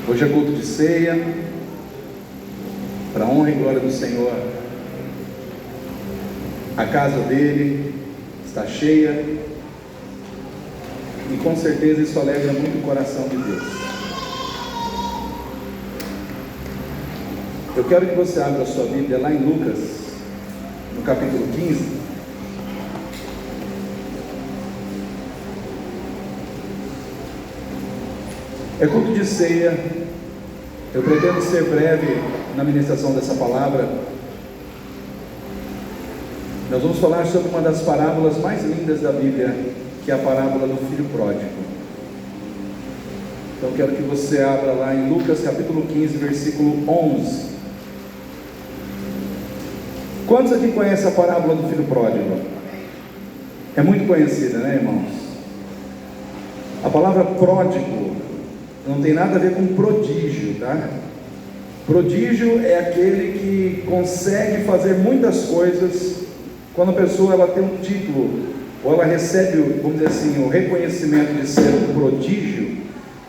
Hoje é culto de ceia, para a honra e glória do Senhor. A casa dele está cheia e com certeza isso alegra muito o coração de Deus. Eu quero que você abra a sua Bíblia lá em Lucas, no capítulo 15. É culto de ceia. Eu pretendo ser breve na ministração dessa palavra. Nós vamos falar sobre uma das parábolas mais lindas da Bíblia, que é a parábola do filho pródigo. Então quero que você abra lá em Lucas capítulo 15, versículo 11. Quantos aqui conhecem a parábola do filho pródigo? É muito conhecida, né, irmãos? A palavra pródigo não tem nada a ver com prodígio, tá? Prodígio é aquele que consegue fazer muitas coisas. Quando a pessoa ela tem um título, ou ela recebe, vamos dizer assim, o reconhecimento de ser um prodígio,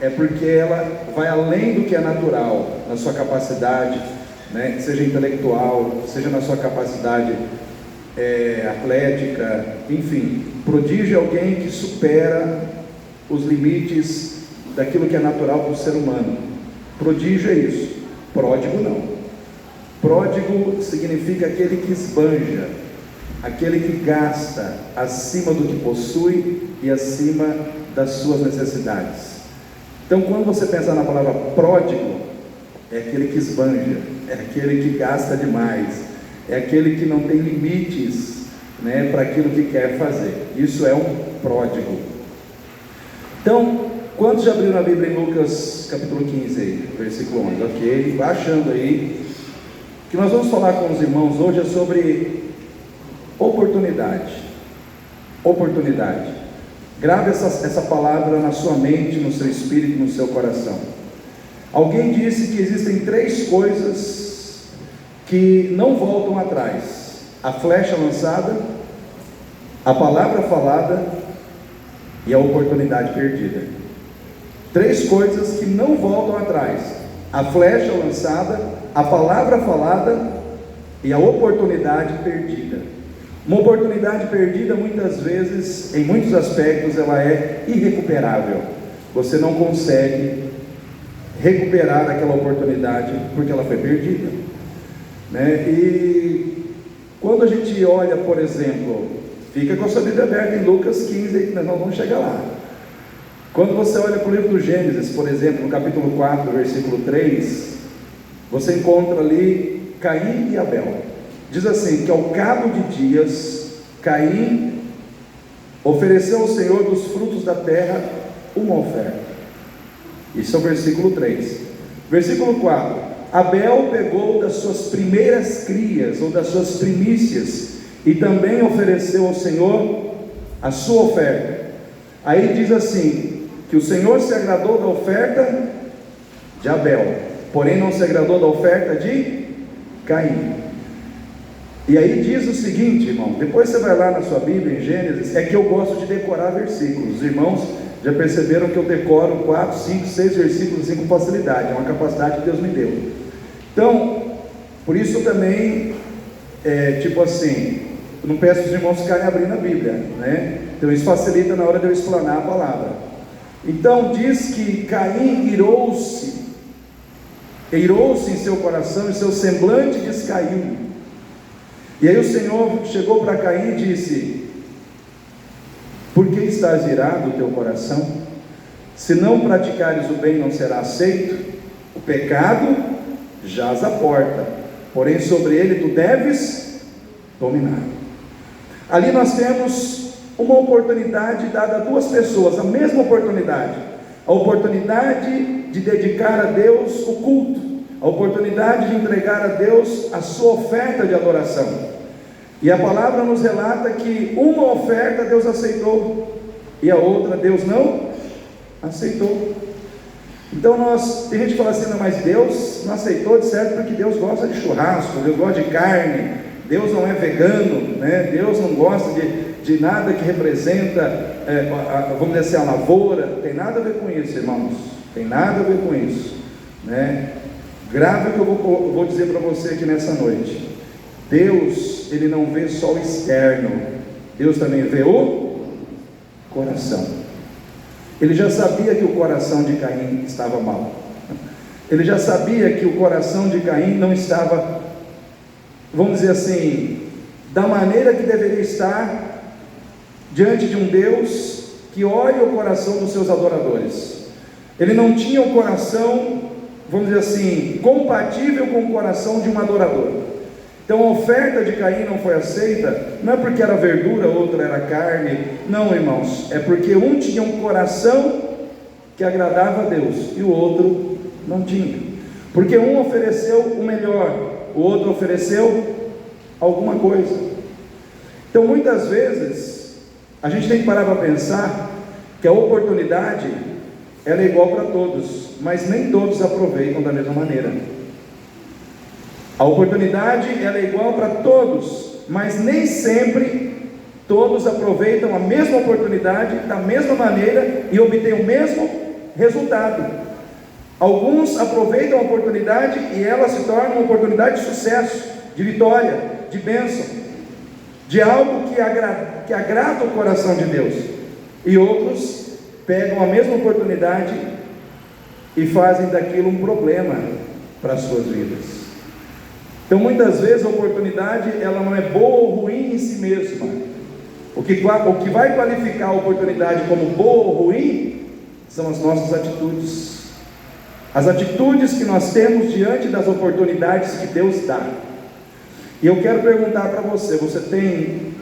é porque ela vai além do que é natural, na sua capacidade, né? Seja intelectual, seja na sua capacidade atlética, enfim. Prodígio é alguém que supera os limites daquilo que é natural para o ser humano. Prodígio é isso. Pródigo não. Pródigo significa aquele que esbanja, aquele que gasta acima do que possui e acima das suas necessidades. Então, quando você pensar na palavra pródigo, é aquele que esbanja, é aquele que gasta demais, é aquele que não tem limites, né, para aquilo que quer fazer. Isso é um pródigo. Então, quantos já abriram a Bíblia em Lucas capítulo 15 aí, versículo 11? Ok, vai achando aí. O que nós vamos falar com os irmãos hoje é sobre oportunidade. Oportunidade. Grave essa palavra na sua mente, no seu espírito, no seu coração. Alguém disse que existem três coisas que não voltam atrás: a flecha lançada, a palavra falada e a oportunidade perdida. Três coisas que não voltam atrás: a flecha lançada, a palavra falada e a oportunidade perdida. Uma oportunidade perdida, muitas vezes, em muitos aspectos, ela é irrecuperável. Você não consegue recuperar aquela oportunidade porque ela foi perdida, né? E quando a gente olha, por exemplo, fica com a sua Bíblia aberta em Lucas 15, nós vamos chegar lá. Quando você olha para o livro do Gênesis, por exemplo, no capítulo 4, versículo 3, você encontra ali Caim e Abel. Diz assim, que ao cabo de dias, Caim ofereceu ao Senhor dos frutos da terra uma oferta. Isso é o versículo 3. Versículo 4, Abel pegou das suas primeiras crias, ou das suas primícias, e também ofereceu ao Senhor a sua oferta. Aí diz assim, que o Senhor se agradou da oferta de Abel, porém não se agradou da oferta de Caim. E aí diz o seguinte, irmão, depois você vai lá na sua Bíblia, em Gênesis, é que eu gosto de decorar versículos. Os irmãos já perceberam que eu decoro 4, 5, 6 versículos assim, com facilidade, é uma capacidade que Deus me deu. Então, por isso também, tipo assim, eu não peço os irmãos ficarem abrindo a Bíblia, né? Então isso facilita na hora de eu explanar a palavra. Então diz que Caim irou-se em seu coração e seu semblante descaiu. E aí o Senhor chegou para Caim e disse: por que estás irado o teu coração? Se não praticares o bem não será aceito. O pecado jaz à porta, porém sobre ele tu deves dominar. Ali nós temos uma oportunidade dada a duas pessoas, a mesma oportunidade. A oportunidade de dedicar a Deus o culto, a oportunidade de entregar a Deus a sua oferta de adoração. E a palavra nos relata que uma oferta Deus aceitou e a outra Deus não aceitou. Então tem gente que fala assim, não, mas Deus não aceitou, de certo, porque Deus gosta de churrasco, Deus gosta de carne, Deus não é vegano, né? Deus não gosta de nada que representa, vamos dizer assim, a lavoura. Tem nada a ver com isso, irmãos, tem nada a ver com isso. né? Grave o que eu vou dizer para você aqui nessa noite. Deus, Ele não vê só o externo, Deus também vê o coração. Ele já sabia que o coração de Caim estava mal. Ele já sabia que o coração de Caim não estava, vamos dizer assim, da maneira que deveria estar diante de um Deus que olha o coração dos seus adoradores. Ele não tinha um coração, vamos dizer assim, compatível com o coração de um adorador. Então a oferta de Caim não foi aceita, não é porque era verdura, outro era carne, não, irmãos, é porque um tinha um coração que agradava a Deus e o outro não tinha, porque um ofereceu o melhor, o outro ofereceu alguma coisa. Então muitas vezes a gente tem que parar para pensar que a oportunidade ela é igual para todos, mas nem todos aproveitam da mesma maneira. A oportunidade ela é igual para todos, mas nem sempre todos aproveitam a mesma oportunidade da mesma maneira e obtêm o mesmo resultado. Alguns aproveitam a oportunidade e ela se torna uma oportunidade de sucesso, de vitória, de bênção, de algo que agrada o coração de Deus. E outros pegam a mesma oportunidade e fazem daquilo um problema para as suas vidas. Então muitas vezes a oportunidade ela não é boa ou ruim em si mesma. O que vai qualificar a oportunidade como boa ou ruim são as nossas atitudes. As atitudes que nós temos diante das oportunidades que Deus dá. E eu quero perguntar para você: você tem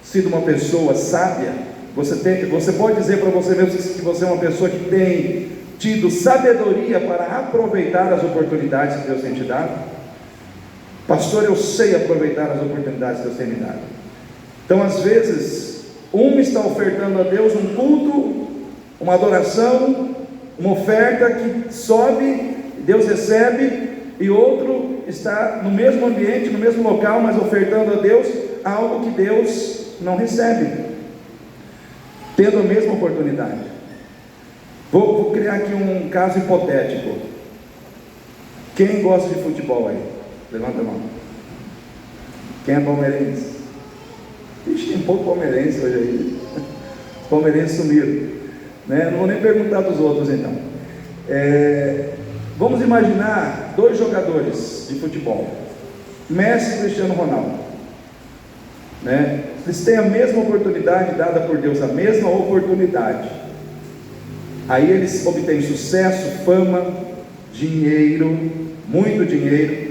sido uma pessoa sábia? Você pode dizer para você mesmo que você é uma pessoa que tem tido sabedoria para aproveitar as oportunidades que Deus tem te dado? Pastor, eu sei aproveitar as oportunidades que Deus tem me dado. Então às vezes um está ofertando a Deus um culto, uma adoração, uma oferta que sobe, Deus recebe, e outro está no mesmo ambiente, no mesmo local, mas ofertando a Deus algo que Deus não recebe, tendo a mesma oportunidade. Vou criar aqui um caso hipotético. Quem gosta de futebol aí? Levanta a mão. Quem é palmeirense? Ixi, tem pouco palmeirense hoje aí. Os palmeirenses sumiram, né? Não vou nem perguntar dos outros então. Vamos imaginar dois jogadores de futebol, Messi e Cristiano Ronaldo, né? Eles têm a mesma oportunidade dada por Deus, a mesma oportunidade. Aí eles obtêm sucesso, fama, dinheiro, muito dinheiro.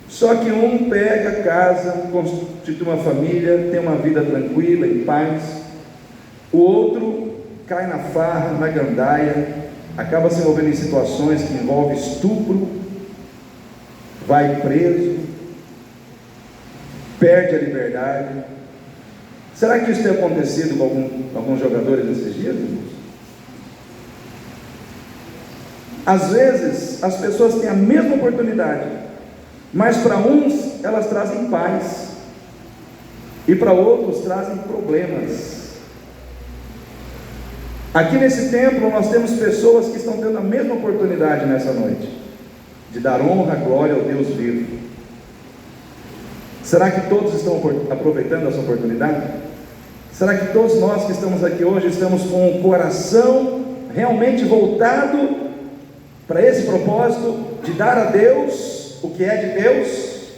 Só que um pega, casa, constitui uma família, tem uma vida tranquila, em paz. O outro cai na farra, na gandaia, acaba se envolvendo em situações que envolvem estupro, vai preso, perde a liberdade. Será que isso tem acontecido com alguns jogadores esses dias, irmãos? Às vezes as pessoas têm a mesma oportunidade, mas para uns elas trazem paz e para outros trazem problemas. Aqui nesse templo nós temos pessoas que estão tendo a mesma oportunidade nessa noite, de dar honra, glória ao Deus vivo. Será que todos estão aproveitando essa oportunidade? Será que todos nós que estamos aqui hoje estamos com o coração realmente voltado para esse propósito de dar a Deus o que é de Deus?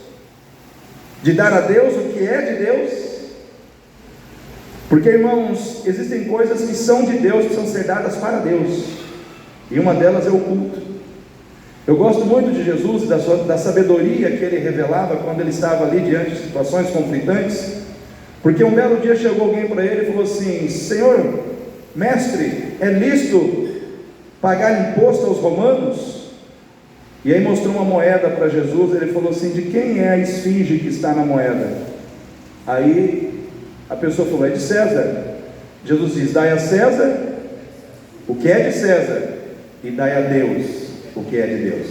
De dar a Deus o que é de Deus? Porque, irmãos, existem coisas que são de Deus, precisam ser dadas para Deus, e uma delas é o culto. Eu gosto muito de Jesus, da sabedoria que ele revelava quando ele estava ali diante de situações conflitantes, porque um belo dia chegou alguém para ele e falou assim: Senhor, mestre, é lícito pagar imposto aos romanos? E aí mostrou uma moeda para Jesus. Ele falou assim: de quem é a esfinge que está na moeda? Aí a pessoa falou: é de César. Jesus diz: dai a César o que é de César, e dai a Deus o que é de Deus.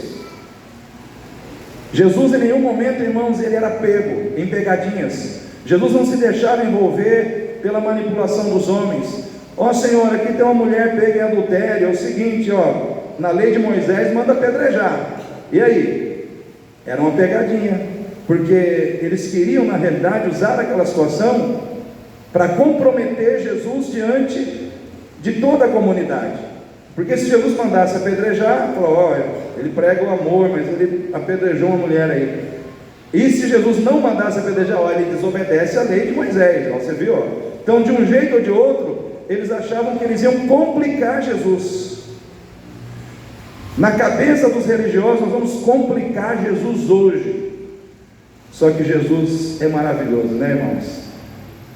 Jesus em nenhum momento, irmãos, ele era pego em pegadinhas. Jesus não se deixava envolver pela manipulação dos homens. Ó Senhor, aqui tem uma mulher pega em adultério, é o seguinte, na lei de Moisés manda apedrejar. E aí? Era uma pegadinha, porque eles queriam, na realidade, usar aquela situação para comprometer Jesus diante de toda a comunidade. Porque se Jesus mandasse apedrejar, falou: olha, ele prega o amor, mas ele apedrejou uma mulher aí. E se Jesus não mandasse apedrejar, olha, ele desobedece a lei de Moisés, ó, você viu? Ó? Então, de um jeito ou de outro, eles achavam que eles iam complicar Jesus. Na cabeça dos religiosos, nós vamos complicar Jesus hoje. Só que Jesus é maravilhoso, né, irmãos?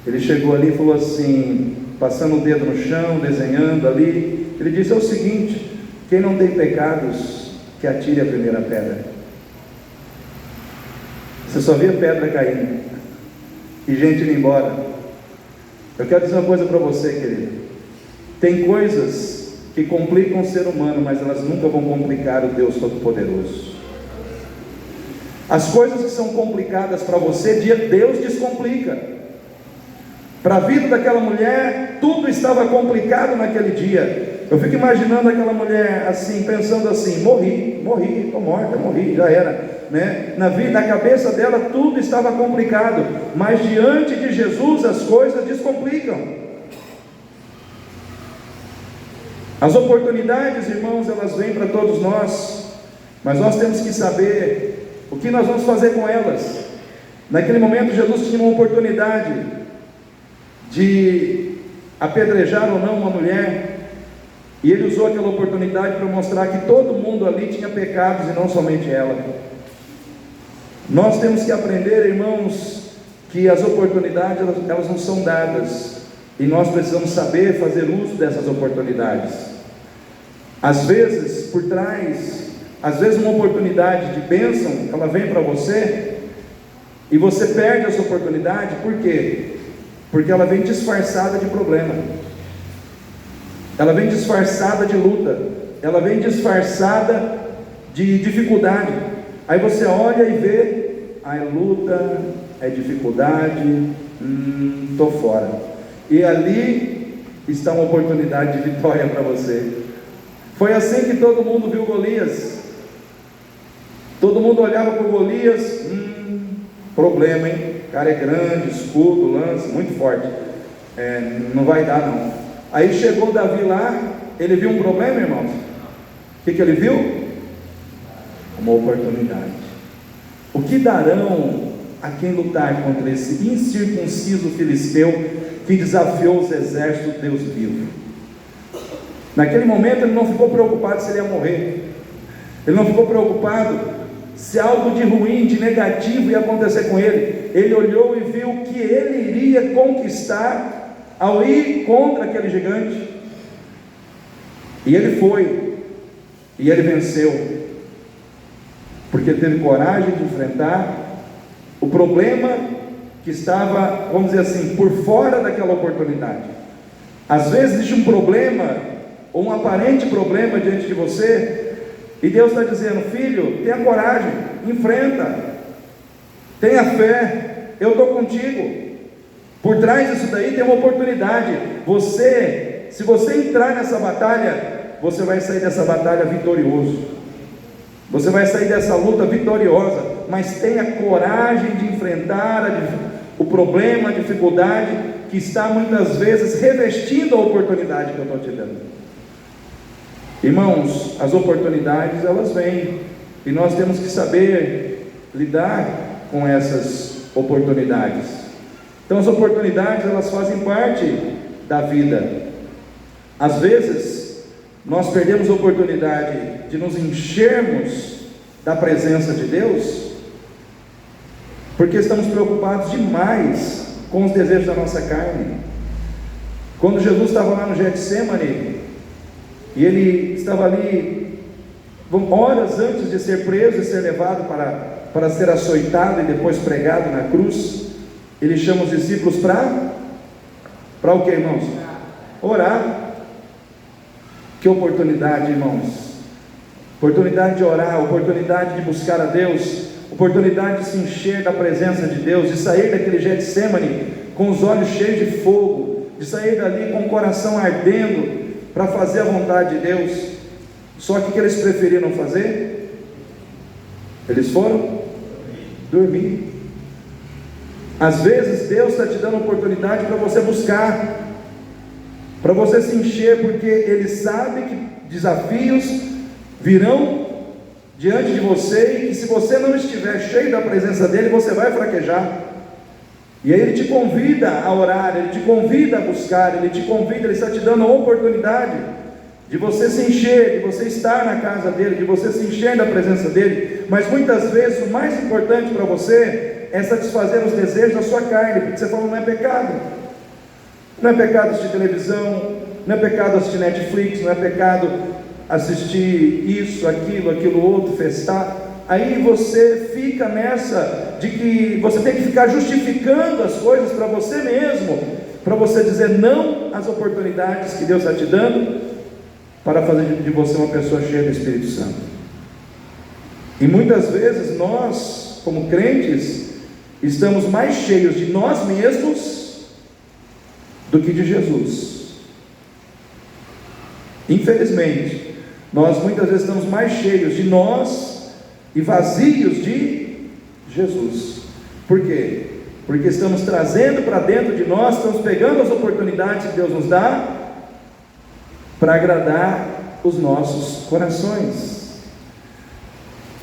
Ele chegou ali e falou assim, passando o dedo no chão, desenhando ali, ele disse: é o seguinte, quem não tem pecados, que atire a primeira pedra. Você só via pedra caindo e gente indo embora. Eu quero dizer uma coisa para você, querido: tem coisas que complicam o ser humano, mas elas nunca vão complicar o Deus Todo-Poderoso. As coisas que são complicadas para você, Deus descomplica. Para a vida daquela mulher, tudo estava complicado naquele dia. Eu fico imaginando aquela mulher assim, pensando assim: morri, estou morta, morri, já era, né? Na cabeça dela tudo estava complicado, mas diante de Jesus as coisas descomplicam. As oportunidades, irmãos, elas vêm para todos nós, mas nós temos que saber o que nós vamos fazer com elas. Naquele momento Jesus tinha uma oportunidade de apedrejar ou não uma mulher, e ele usou aquela oportunidade para mostrar que todo mundo ali tinha pecados e não somente ela. Nós temos que aprender, irmãos, que as oportunidades elas não são dadas, e nós precisamos saber fazer uso dessas oportunidades. Às vezes, por trás, às vezes uma oportunidade de bênção, ela vem para você, e você perde essa oportunidade. Por quê? Porque ela vem disfarçada de problema, ela vem disfarçada de luta, ela vem disfarçada de dificuldade. Aí você olha e vê, é luta, é dificuldade, estou fora. E ali está uma oportunidade de vitória para você. Foi assim que todo mundo viu Golias. Todo mundo olhava para o Golias, problema, hein? O cara é grande, escudo, lança, muito forte, não vai dar não. Aí chegou Davi lá, ele viu um problema, irmãos. O que ele viu? Uma oportunidade. O que darão a quem lutar contra esse incircunciso filisteu que desafiou os exércitos do Deus vivo? Naquele momento ele não ficou preocupado se ele ia morrer, ele não ficou preocupado se algo de ruim, de negativo ia acontecer com ele. Ele olhou e viu o que ele iria conquistar ao ir contra aquele gigante, e ele foi, e ele venceu, porque teve coragem de enfrentar o problema que estava, vamos dizer assim, por fora daquela oportunidade. Às vezes existe um problema, ou um aparente problema diante de você, e Deus está dizendo: filho, tenha coragem, enfrenta, tenha fé, eu estou contigo. Por trás disso daí tem uma oportunidade. Se você entrar nessa batalha, você vai sair dessa batalha vitorioso, você vai sair dessa luta vitoriosa. Mas tenha coragem de enfrentar o problema, a dificuldade que está muitas vezes revestindo a oportunidade que eu estou te dando. Irmãos, as oportunidades elas vêm, e nós temos que saber lidar com essas oportunidades. Então as oportunidades elas fazem parte da vida. Às vezes nós perdemos a oportunidade de nos enchermos da presença de Deus, porque estamos preocupados demais com os desejos da nossa carne. Quando Jesus estava lá no Getsemane, e ele estava ali horas antes de ser preso e ser levado para ser açoitado e depois pregado na cruz, ele chama os discípulos para o que, irmãos? Orar. Que oportunidade, irmãos! Oportunidade de orar, oportunidade de buscar a Deus, oportunidade de se encher da presença de Deus, de sair daquele Getsemane com os olhos cheios de fogo, de sair dali com o coração ardendo para fazer a vontade de Deus. Só que o que eles preferiram fazer? Eles foram dormir. Às vezes Deus está te dando oportunidade para você buscar, para você se encher, porque Ele sabe que desafios virão diante de você, e que se você não estiver cheio da presença dEle, você vai fraquejar. E aí Ele te convida a orar, Ele te convida a buscar, Ele te convida, Ele está te dando a oportunidade de você se encher, de você estar na casa dEle, de você se encher da presença dEle. Mas muitas vezes o mais importante para você é satisfazer os desejos da sua carne, porque você fala, não é pecado. Não é pecado assistir televisão, não é pecado assistir Netflix, não é pecado assistir isso, aquilo outro, festar. Aí você fica nessa de que você tem que ficar justificando as coisas para você mesmo, para você dizer não às oportunidades que Deus está te dando, para fazer de você uma pessoa cheia do Espírito Santo. E muitas vezes nós, como crentes, estamos mais cheios de nós mesmos do que de Jesus. Infelizmente, nós muitas vezes estamos mais cheios de nós e vazios de Jesus. Por quê? Porque estamos trazendo para dentro de nós, estamos pegando as oportunidades que Deus nos dá para agradar os nossos corações.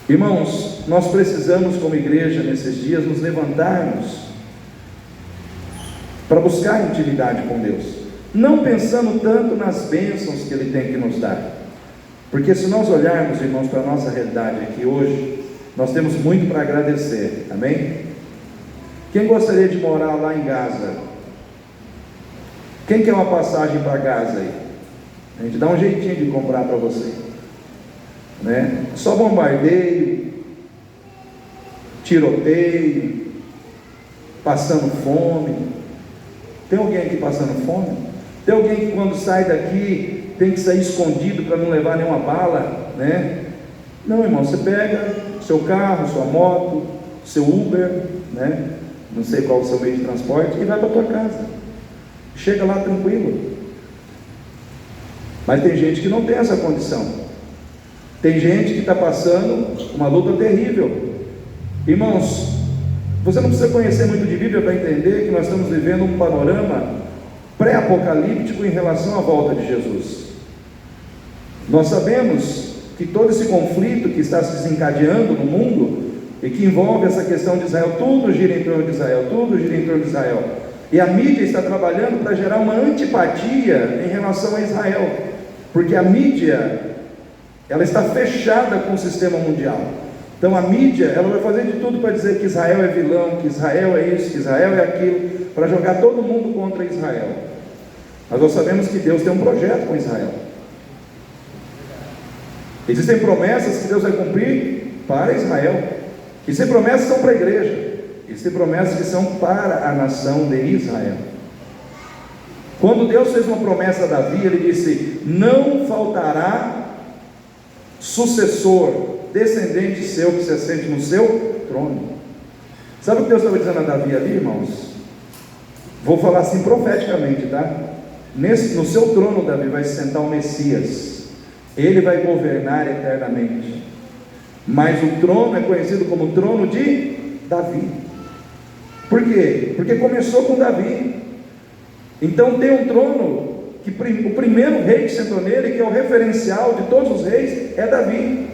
Irmãos, nós precisamos como igreja nesses dias nos levantarmos para buscar intimidade com Deus, não pensando tanto nas bênçãos que Ele tem que nos dar, porque se nós olharmos, irmãos, para a nossa realidade aqui hoje, nós temos muito para agradecer, amém? Quem gostaria de morar lá em Gaza? Quem quer uma passagem para Gaza aí? A gente dá um jeitinho de comprar para você, né? Só bombardeio, tiroteio, passando fome. Tem alguém aqui passando fome? Tem alguém que quando sai daqui tem que sair escondido para não levar nenhuma bala, né? Não, irmão, você pega seu carro, sua moto, seu Uber, né? Não sei qual é o seu meio de transporte, e vai para a tua casa. Chega lá tranquilo. Mas tem gente que não tem essa condição. Tem gente que está passando uma luta terrível. Irmãos, você não precisa conhecer muito de Bíblia para entender que nós estamos vivendo um panorama pré-apocalíptico em relação à volta de Jesus. Nós sabemos que todo esse conflito que está se desencadeando no mundo, e que envolve essa questão de Israel, tudo gira em torno de Israel, tudo gira em torno de Israel. E a mídia está trabalhando para gerar uma antipatia em relação a Israel, porque a mídia, ela está fechada com o sistema mundial. Então a mídia, ela vai fazer de tudo para dizer que Israel é vilão, que Israel é isso, que Israel é aquilo, para jogar todo mundo contra Israel. Mas nós sabemos que Deus tem um projeto com Israel. Existem promessas que Deus vai cumprir para Israel. Existem promessas que são para a igreja. Existem promessas que são para a nação de Israel. Quando Deus fez uma promessa a Davi, Ele disse: não faltará sucessor, descendente seu que se assente no seu trono. Sabe o que Deus estava dizendo a Davi ali, irmãos? Vou falar assim profeticamente, tá? No seu trono, Davi, vai se sentar o Messias. Ele vai governar eternamente. Mas o trono é conhecido como o trono de Davi. Por quê? Porque começou com Davi. Então tem um trono que o primeiro rei que sentou nele, que é o referencial de todos os reis, é Davi.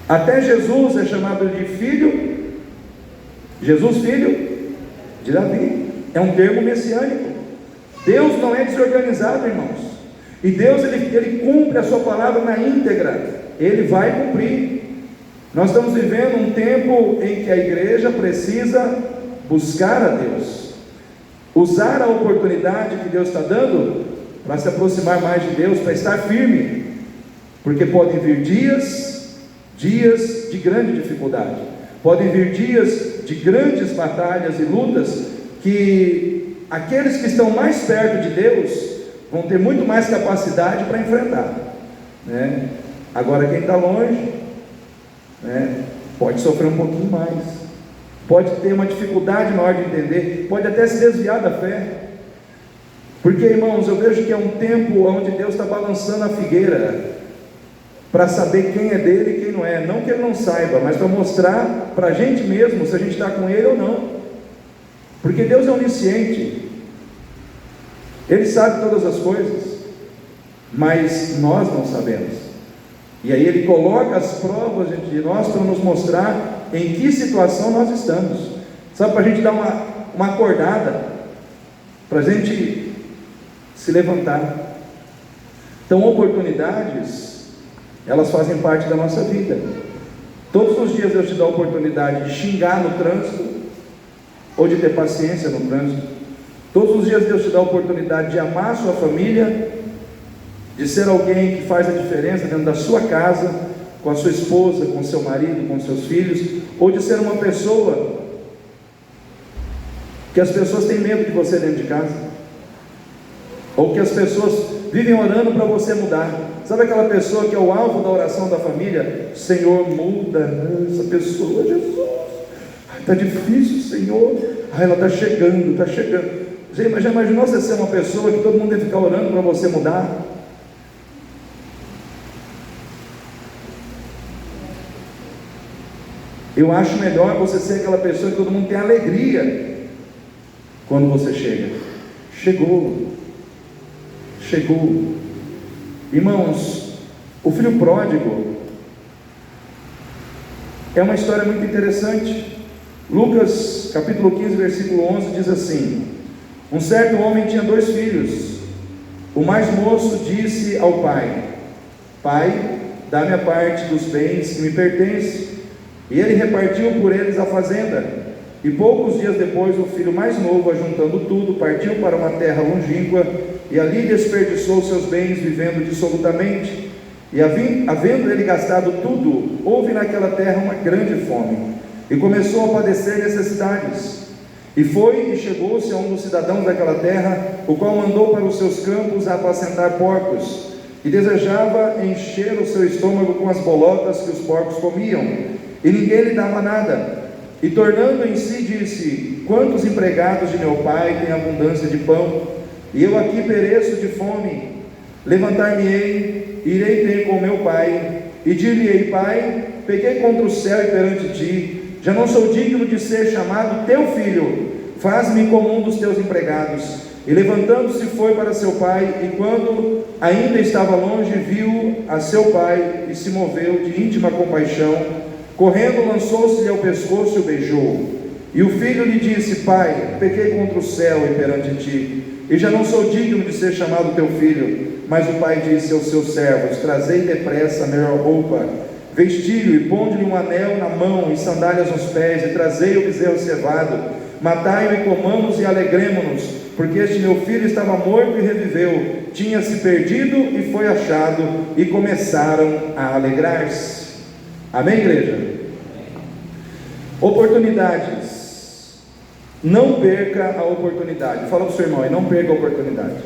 Até Jesus é chamado de filho, Jesus filho de Davi. É um termo messiânico. Deus não é desorganizado, irmãos. E Deus, ele cumpre a sua palavra na íntegra. Ele vai cumprir. Nós estamos vivendo um tempo em que a igreja precisa buscar a Deus, usar a oportunidade que Deus está dando para se aproximar mais de Deus, para estar firme, porque podem vir dias de grande dificuldade, podem vir dias de grandes batalhas e lutas, que aqueles que estão mais perto de Deus vão ter muito mais capacidade para enfrentar, né? Agora quem está longe, né, pode sofrer um pouquinho mais, pode ter uma dificuldade maior de entender, pode até se desviar da fé, porque, irmãos, eu vejo que é um tempo onde Deus está balançando a figueira, para saber quem é dele e quem não é. Não que ele não saiba, mas para mostrar para a gente mesmo se a gente está com ele ou não. Porque Deus é onisciente, Ele sabe todas as coisas, mas nós não sabemos. E aí Ele coloca as provas diante de nós para nos mostrar em que situação nós estamos. Sabe, para a gente dar uma acordada, para a gente se levantar. Então, oportunidades, elas fazem parte da nossa vida. Todos os dias Deus te dá a oportunidade de xingar no trânsito, ou de ter paciência no trânsito. Todos os dias Deus te dá a oportunidade de amar a sua família, de ser alguém que faz a diferença dentro da sua casa, com a sua esposa, com o seu marido, com os seus filhos, ou de ser uma pessoa que as pessoas têm medo de você dentro de casa, ou que as pessoas vivem orando para você mudar. Sabe aquela pessoa que é o alvo da oração da família? Senhor, muda essa pessoa, Jesus, está difícil, Senhor, ela está chegando, está chegando. Já imaginou você ser uma pessoa que todo mundo deve ficar orando para você mudar? Eu acho melhor você ser aquela pessoa que todo mundo tem alegria quando você chega. Chegou. Irmãos, o filho pródigo é uma história muito interessante. Lucas capítulo 15 versículo 11 diz assim: um certo homem tinha 2 filhos. O mais moço disse ao pai: Pai, dá-me a parte dos bens que me pertence. E ele repartiu por eles a fazenda. E poucos dias depois, o filho mais novo, ajuntando tudo, partiu para uma terra longínqua, e ali desperdiçou seus bens, vivendo dissolutamente. E havendo ele gastado tudo, houve naquela terra uma grande fome, e começou a padecer necessidades. E foi e chegou-se a um dos cidadãos daquela terra, o qual mandou para os seus campos a apacentar porcos, e desejava encher o seu estômago com as bolotas que os porcos comiam, e ninguém lhe dava nada. E tornando em si, disse: quantos empregados de meu pai têm abundância de pão, e eu aqui pereço de fome? Levantar-me-ei, irei ter com meu pai, e dir-lhe-ei: Pai, pequei contra o céu e perante ti, já não sou digno de ser chamado teu filho, faz-me como um dos teus empregados. E levantando-se foi para seu pai, e quando ainda estava longe, viu a seu pai, e se moveu de íntima compaixão. Correndo, lançou-se-lhe ao pescoço e o beijou. E o filho lhe disse: Pai, pequei contra o céu e perante ti, e já não sou digno de ser chamado teu filho. Mas o pai disse aos seus servos: Trazei depressa a melhor roupa, vestiu-o e ponde-lhe um anel na mão e sandálias nos pés, e trazei o bezerro cevado, matai-o e comamos e alegremo-nos, porque este meu filho estava morto e reviveu, tinha se perdido e foi achado, e começaram a alegrar-se. Amém, igreja? Oportunidades. Não perca a oportunidade. Fala para o seu irmão, e não perca a oportunidade.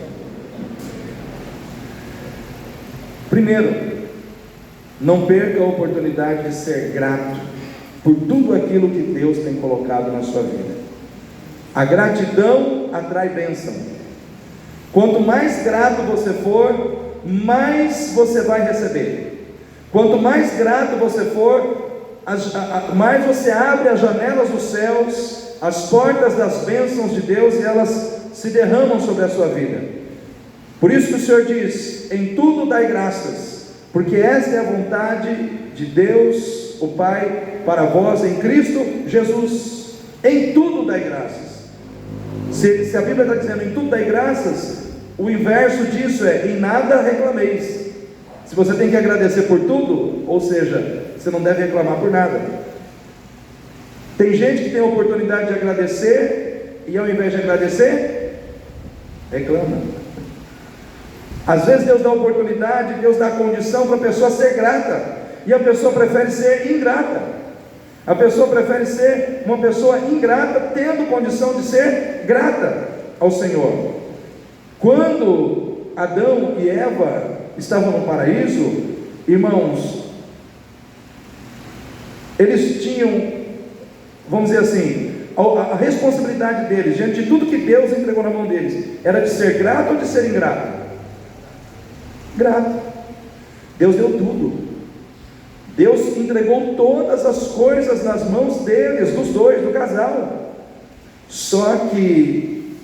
Primeiro, não perca a oportunidade de ser grato por tudo aquilo que Deus tem colocado na sua vida. A gratidão atrai bênção. Quanto mais grato você for, mais você vai receber. Quanto mais grato você for, mais você abre as janelas dos céus, as portas das bênçãos de Deus, e elas se derramam sobre a sua vida. Por isso que o Senhor diz: em tudo dai graças, porque esta é a vontade de Deus, o Pai, para vós em Cristo Jesus. Em tudo dai graças. Se a Bíblia está dizendo em tudo dai graças, o inverso disso é: em nada reclameis. Se você tem que agradecer por tudo, ou seja, você não deve reclamar por nada. Tem gente que tem a oportunidade de agradecer, e ao invés de agradecer, reclama. Às vezes Deus dá oportunidade, Deus dá condição para a pessoa ser grata, e a pessoa prefere ser ingrata. A pessoa prefere ser uma pessoa ingrata, tendo condição de ser grata ao Senhor. Quando Adão e Eva estavam no paraíso, irmãos, eles tinham, vamos dizer assim, a responsabilidade deles, diante de tudo que Deus entregou na mão deles, era de ser grato ou de ser ingrato? Grato. Deus deu tudo. Deus entregou todas as coisas nas mãos deles, dos dois, do casal. Só que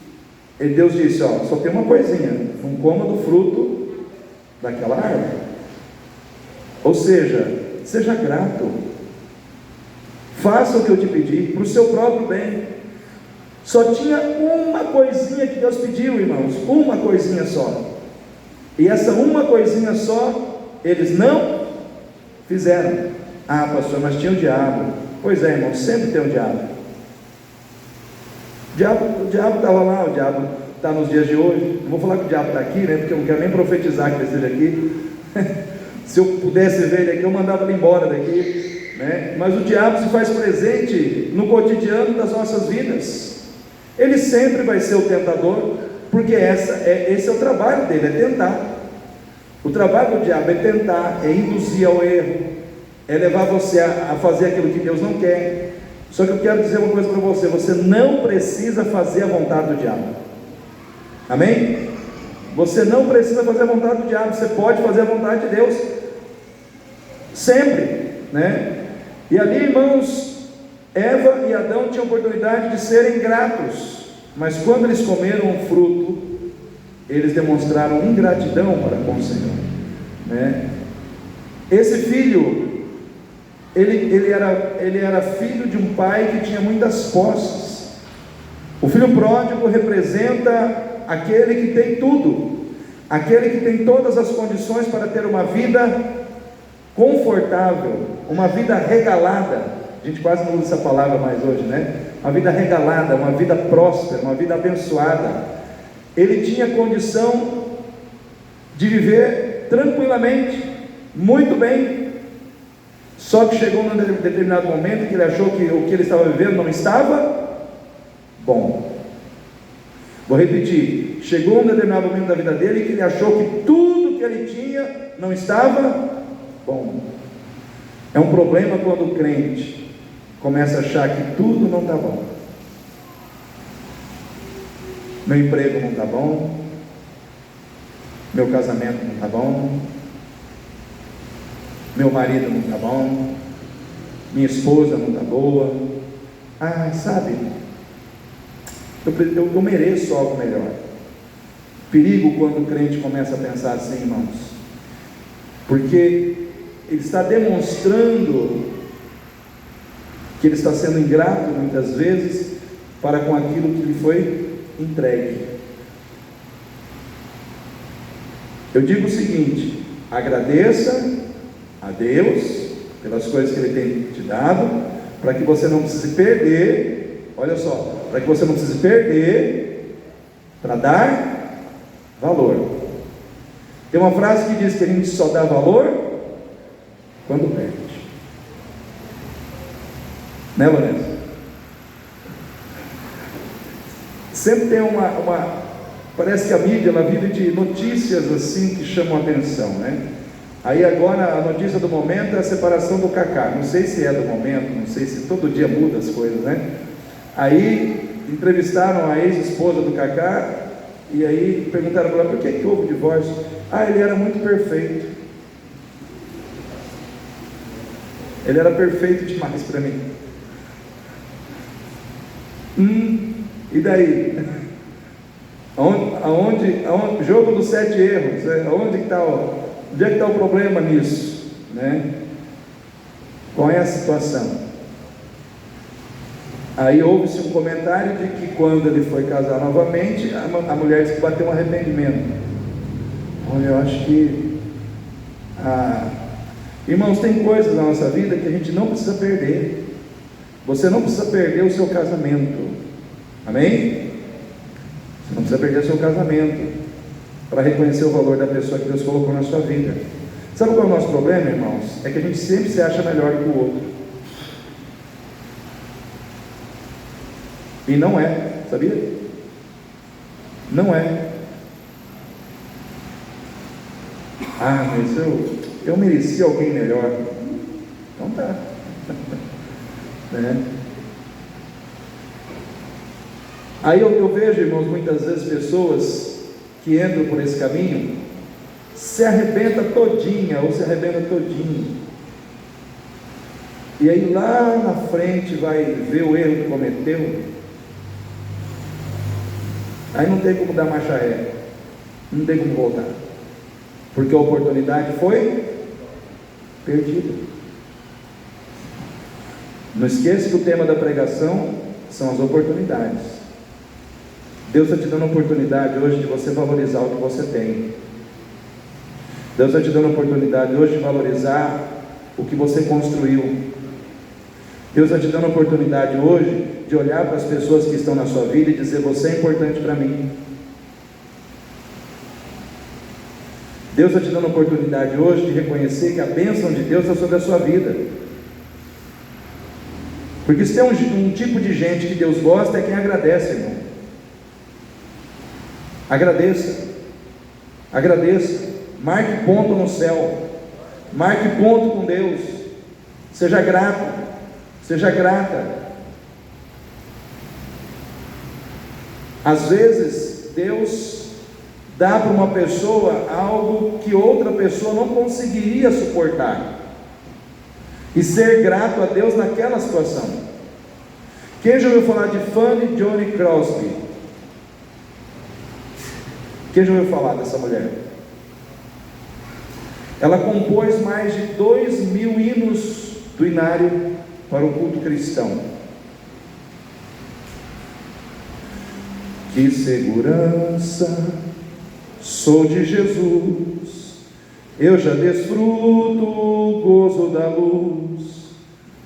Deus disse: só tem uma coisinha, não coma do fruto daquela árvore. Ou seja, seja grato, faça o que eu te pedi, para o seu próprio bem. Só tinha uma coisinha que Deus pediu, irmãos, uma coisinha só. E essa uma coisinha só, eles não fizeram. Ah, pastor, mas tinha o diabo. Pois é, irmão, sempre tem o diabo. O diabo estava lá, o diabo está nos dias de hoje. Não vou falar que o diabo está aqui, né? Porque eu não quero nem profetizar que ele esteja aqui. Se eu pudesse ver ele aqui, eu mandava ele embora daqui, né? Mas o diabo se faz presente no cotidiano das nossas vidas. Ele sempre vai ser o tentador, porque esse é o trabalho dele, é tentar. O trabalho do diabo é tentar, é induzir ao erro, é levar você a fazer aquilo que Deus não quer. Só que eu quero dizer uma coisa para você: você não precisa fazer a vontade do diabo. Amém? Você não precisa fazer a vontade do diabo, você pode fazer a vontade de Deus, sempre, né? E ali, irmãos, Eva e Adão tinham oportunidade de serem gratos, mas quando eles comeram o fruto, eles demonstraram ingratidão para com o Senhor, né? Esse filho, ele era filho de um pai que tinha muitas posses. O filho pródigo representa aquele que tem tudo, aquele que tem todas as condições para ter uma vida confortável, uma vida regalada. A gente quase não usa essa palavra mais hoje, né? Uma vida regalada, uma vida próspera, uma vida abençoada. Ele tinha condição de viver tranquilamente, muito bem. Só que chegou num determinado momento que ele achou que o que ele estava vivendo não estava bom. Vou repetir: chegou um determinado momento da vida dele que ele achou que tudo que ele tinha não estava bom. É um problema quando o crente começa a achar que tudo não está bom. Meu emprego não está bom, meu casamento não está bom, meu marido não está bom, minha esposa não está boa. Ah, sabe, eu mereço algo melhor. Perigo quando o crente começa a pensar assim, irmãos, porque ele está demonstrando que ele está sendo ingrato muitas vezes para com aquilo que lhe foi entregue. Eu digo o seguinte: agradeça a Deus pelas coisas que Ele tem te dado, para que você não precise perder. Olha só, para que você não precise perder para dar valor. Tem uma frase que diz que a gente só dá valor quando perde, né, Lourenço? Sempre tem parece que a mídia, ela vive de notícias assim que chamam a atenção, né? Aí agora a notícia do momento é a separação do Kaká. Não sei se é do momento, não sei se todo dia muda as coisas, né? Aí entrevistaram a ex-esposa do Kaká, e aí perguntaram para ela: por que houve o divórcio? Ah, ele era muito perfeito. Ele era perfeito demais para mim. E daí? Aonde jogo dos 7 erros, onde é que está o problema nisso, né? Qual é a situação? Aí houve-se um comentário de que quando ele foi casar novamente, a mulher disse que bateu um arrependimento. Olha, eu acho que irmãos, tem coisas na nossa vida que a gente não precisa perder. Você não precisa perder o seu casamento, amém? Você não precisa perder o seu casamento para reconhecer o valor da pessoa que Deus colocou na sua vida. Sabe qual é o nosso problema, irmãos? É que a gente sempre se acha melhor que o outro, e não é, sabia? Não é. Ah, mas eu mereci alguém melhor. Então tá. Né? Aí eu vejo, irmãos, muitas vezes pessoas que entram por esse caminho, se arrebenta todinha, ou se arrebenta todinho, e aí lá na frente vai ver o erro que cometeu, aí não tem como dar marcha ré, não tem como voltar, porque a oportunidade foi perdida. Não esqueça que o tema da pregação são as oportunidades. Deus está te dando a oportunidade hoje de você valorizar o que você tem. Deus está te dando a oportunidade hoje de valorizar o que você construiu. Deus está te dando a oportunidade hoje de olhar para as pessoas que estão na sua vida e dizer: você é importante para mim. Deus está te dando a oportunidade hoje de reconhecer que a bênção de Deus está sobre a sua vida. Porque se tem um tipo de gente que Deus gosta, é quem agradece, irmão. Agradeça, agradeça, marque ponto no céu, marque ponto com Deus, seja grato, seja grata. Às vezes Deus dá para uma pessoa algo que outra pessoa não conseguiria suportar, e ser grato a Deus naquela situação. Quem já ouviu falar de Fanny Johnny Crosby? Quem já ouviu falar dessa mulher? Ela compôs mais de 2.000 hinos do inário para o culto cristão. Que segurança sou de Jesus, eu já desfruto o gozo da luz.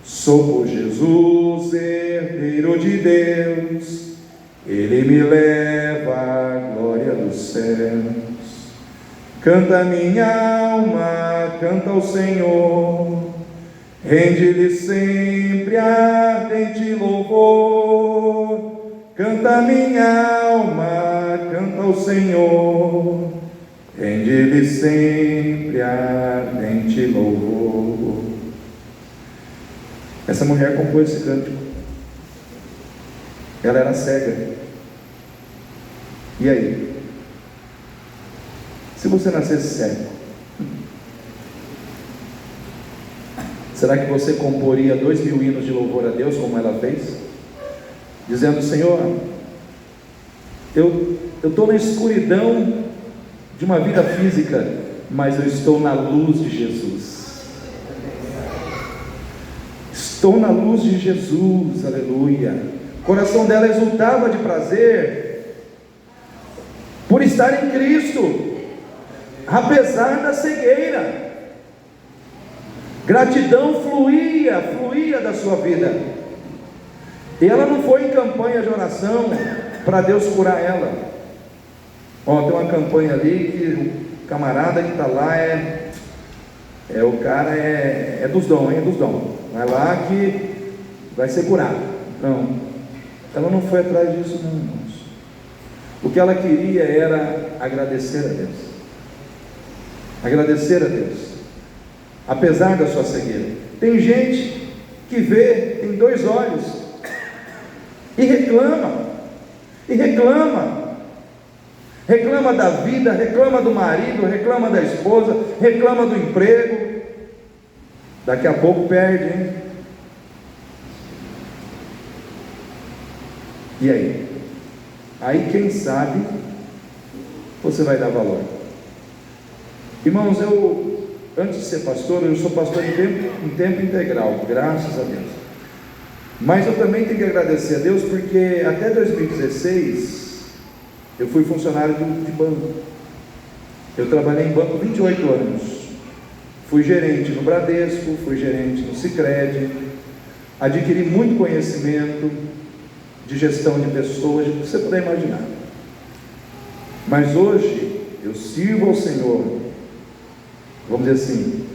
Sou por Jesus, herdeiro de Deus, Ele me leva à glória dos céus. Canta minha alma, canta ao Senhor, rende-lhe sempre ardente louvor. Canta minha alma, canta ao Senhor, rende-lhe sempre ardente louvor. Essa mulher compôs esse cântico. Ela era cega. E aí? Se você nascesse cego, será que você comporia 2.000 hinos de louvor a Deus, como ela fez? Dizendo: Senhor, eu estou na escuridão de uma vida física, mas eu estou na luz de Jesus. Estou na luz de Jesus, aleluia. O coração dela exultava de prazer por estar em Cristo, apesar da cegueira. Gratidão fluía da sua vida. E ela não foi em campanha de oração para Deus curar ela. Tem uma campanha ali que o camarada que está lá o cara é dos dons, é dos dons. Vai lá que vai ser curado. Não, ela não foi atrás disso não, irmãos. O que ela queria era agradecer a Deus. Agradecer a Deus, apesar da sua cegueira. Tem gente que vê, tem 2 olhos, e reclama, reclama da vida, reclama do marido, reclama da esposa, reclama do emprego. Daqui a pouco perde, hein? E aí? Aí quem sabe você vai dar valor. Irmãos, antes de ser pastor, eu sou pastor em tempo integral, graças a Deus. Mas eu também tenho que agradecer a Deus, porque até 2016 eu fui funcionário de banco. Eu trabalhei em banco 28 anos. Fui gerente no Bradesco, fui gerente no Sicredi, adquiri muito conhecimento de gestão de pessoas, que você puder imaginar. Mas hoje eu sirvo ao Senhor, vamos dizer assim,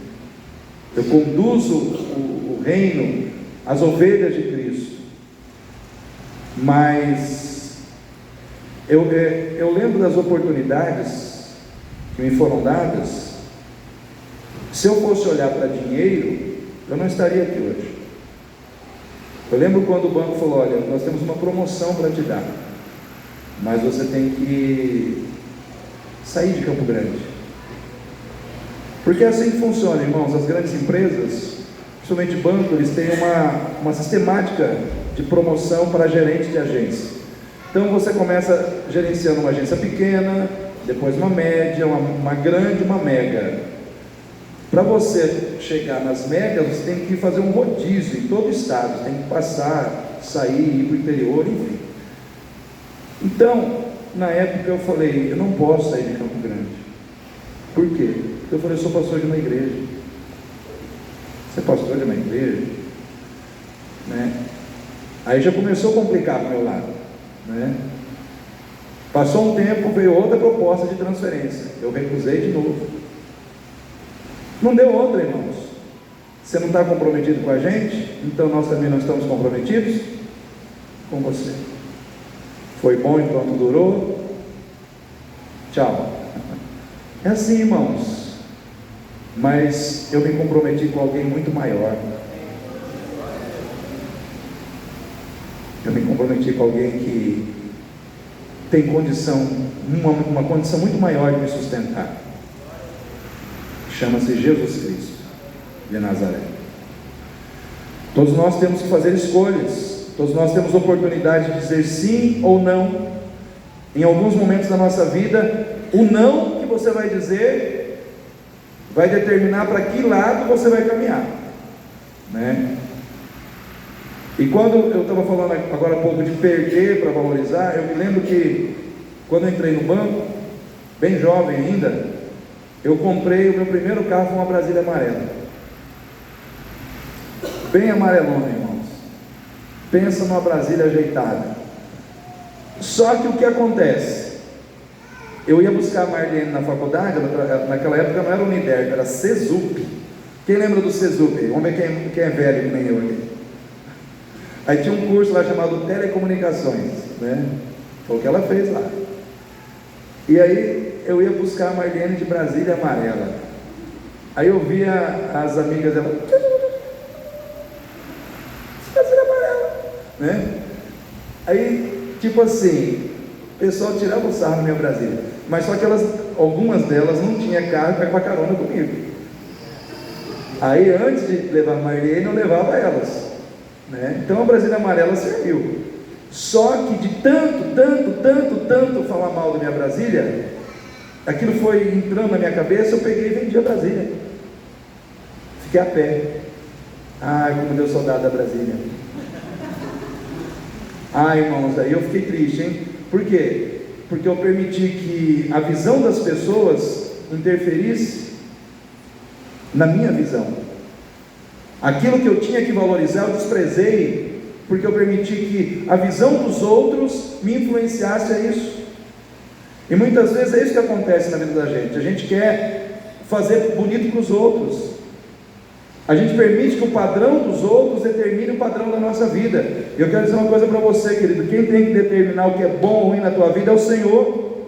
eu conduzo o reino, as ovelhas de Cristo. Mas eu lembro das oportunidades que me foram dadas. Se eu fosse olhar para dinheiro, eu não estaria aqui hoje. Eu lembro quando o banco falou: olha, nós temos uma promoção para te dar, mas você tem que sair de Campo Grande. Porque é assim que funciona, irmãos. As grandes empresas, principalmente banco, eles têm uma sistemática de promoção para gerente de agência. Então você começa gerenciando uma agência pequena, depois uma média, uma grande, uma mega. Para você chegar nas megas, você tem que fazer um rodízio em todo o estado, você tem que passar, sair, ir para o interior, enfim. Então, na época eu falei, eu não posso sair de Campo Grande. Por quê? Eu falei, eu sou pastor de uma igreja. Você é pastor de uma igreja? Né? Aí já começou a complicar para o meu lado. Né? Passou um tempo, veio outra proposta de transferência. Eu recusei de novo. Não deu outra, irmãos. Você não está comprometido com a gente? Então nós também não estamos comprometidos com você. Foi bom enquanto durou. Tchau. É assim, irmãos. Mas eu me comprometi com alguém muito maior. Eu me comprometi com alguém que tem condição, uma condição muito maior de me sustentar. Chama-se Jesus Cristo de Nazaré. Todos nós temos que fazer escolhas. Todos nós temos oportunidade de dizer sim ou não. Em alguns momentos da nossa vida, o não que você vai dizer vai determinar para que lado você vai caminhar, né? E quando eu estava falando agora há pouco de perder para valorizar, eu me lembro que quando eu entrei no banco, bem jovem ainda, eu comprei o meu primeiro carro com uma Brasília amarela, bem amarelona, irmãos. Pensa numa Brasília ajeitada. Só que o que acontece? Eu ia buscar a Marlene na faculdade, naquela época não era Uniderp, era CESUP. Quem lembra do CESUP? Vamos ver quem é velho que nem eu aqui. Aí tinha um curso lá chamado Telecomunicações, né? Foi o que ela fez lá. E aí eu ia buscar a Marlene de Brasília amarela. Aí eu via as amigas dela, Brasília amarela, né? Aí, tipo assim, o pessoal tirava o sarro na minha Brasília. Mas só que algumas delas não tinham carro para carona comigo. Aí antes de levar a Marlene, eu levava elas, né? Então a Brasília amarela serviu. Só que de tanto falar mal da minha Brasília, aquilo foi entrando na minha cabeça, eu peguei e vendi a Brasília. Fiquei a pé. Ai, como deu saudade da Brasília. Ai, irmãos, aí eu fiquei triste, hein? Por quê? Porque eu permiti que a visão das pessoas interferisse na minha visão. Aquilo que eu tinha que valorizar, eu desprezei, porque eu permiti que a visão dos outros me influenciasse a isso. E muitas vezes é isso que acontece na vida da gente. A gente quer fazer bonito para os outros. A gente permite que o padrão dos outros determine o padrão da nossa vida. Eu quero dizer uma coisa para você, querido. Quem tem que determinar o que é bom ou ruim na tua vida é o Senhor.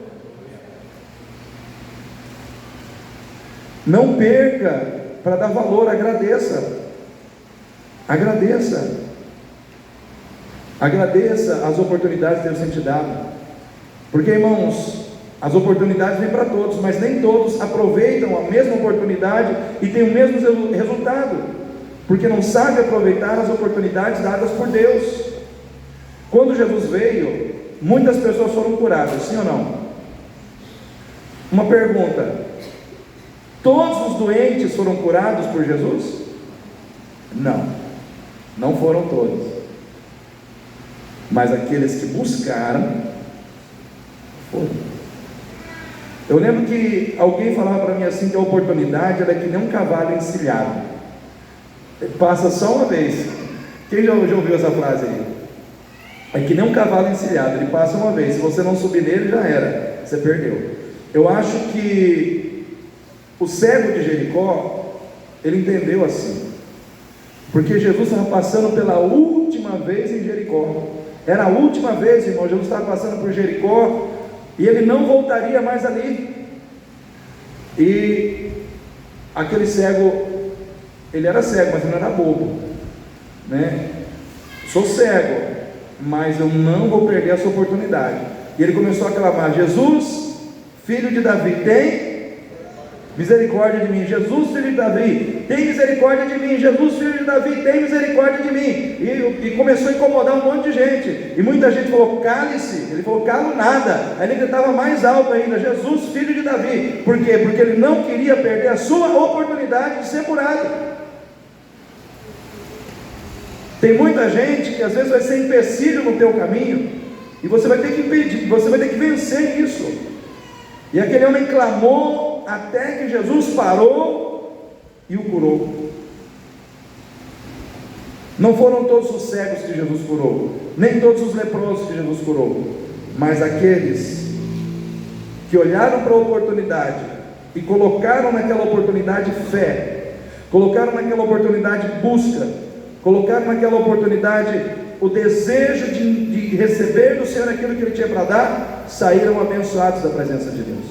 Não perca para dar valor, agradeça. Agradeça. Agradeça as oportunidades que Deus tem te dado. Porque, irmãos, as oportunidades vêm para todos, mas nem todos aproveitam a mesma oportunidade e têm o mesmo resultado, porque não sabem aproveitar as oportunidades dadas por Deus. Quando Jesus veio, muitas pessoas foram curadas, sim ou não? Uma pergunta: todos os doentes foram curados por Jesus? Não, não foram todos, mas aqueles que buscaram foram. Eu lembro que alguém falava para mim assim, que a oportunidade ela é que nem um cavalo encilhado, passa só uma vez. Quem já ouviu essa frase aí? É que nem um cavalo encilhado, ele passa uma vez, se você não subir nele já era, você perdeu. Eu acho que o cego de Jericó, ele entendeu assim, porque Jesus estava passando pela última vez em Jericó, era a última vez, irmão, Jesus estava passando por Jericó, e ele não voltaria mais ali. E aquele cego, ele era cego, mas ele não era bobo, né? Sou cego, mas eu não vou perder essa oportunidade. E ele começou a clamar: Jesus, filho de Davi, tem? misericórdia de mim. Jesus, filho de Davi, tem misericórdia de mim. Jesus, filho de Davi, tem misericórdia de mim. E começou a incomodar um monte de gente, e muita gente falou: cale-se. Ele falou: calo nada. Aí ele gritava mais alto ainda: Jesus, filho de Davi. Por quê? Porque ele não queria perder a sua oportunidade de ser curado. Tem muita gente que às vezes vai ser empecilho no teu caminho, e você vai ter que impedir, você vai ter que vencer isso. E aquele homem clamou até que Jesus parou e o curou. Não foram todos os cegos que Jesus curou, nem todos os leprosos que Jesus curou, mas aqueles que olharam para a oportunidade e colocaram naquela oportunidade fé, colocaram naquela oportunidade busca, colocaram naquela oportunidade o desejo de receber do Senhor aquilo que Ele tinha para dar, saíram abençoados da presença de Deus.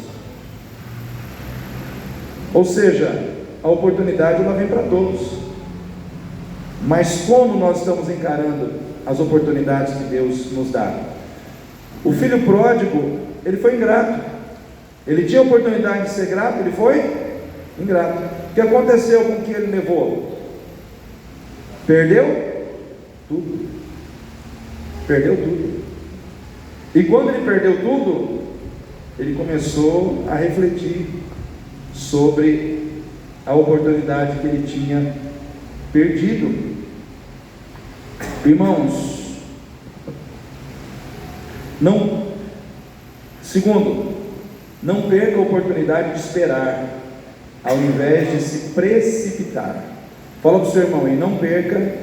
Ou seja, a oportunidade ela vem para todos, mas como nós estamos encarando as oportunidades que Deus nos dá? O filho pródigo, ele foi ingrato. Ele tinha a oportunidade de ser grato, ele foi ingrato. O que aconteceu com o que ele levou? Perdeu tudo. Perdeu tudo. E quando ele perdeu tudo, ele começou a refletir sobre a oportunidade que ele tinha perdido. Irmãos, segundo, não perca a oportunidade de esperar, ao invés de se precipitar. Fala para o seu irmão aí: não perca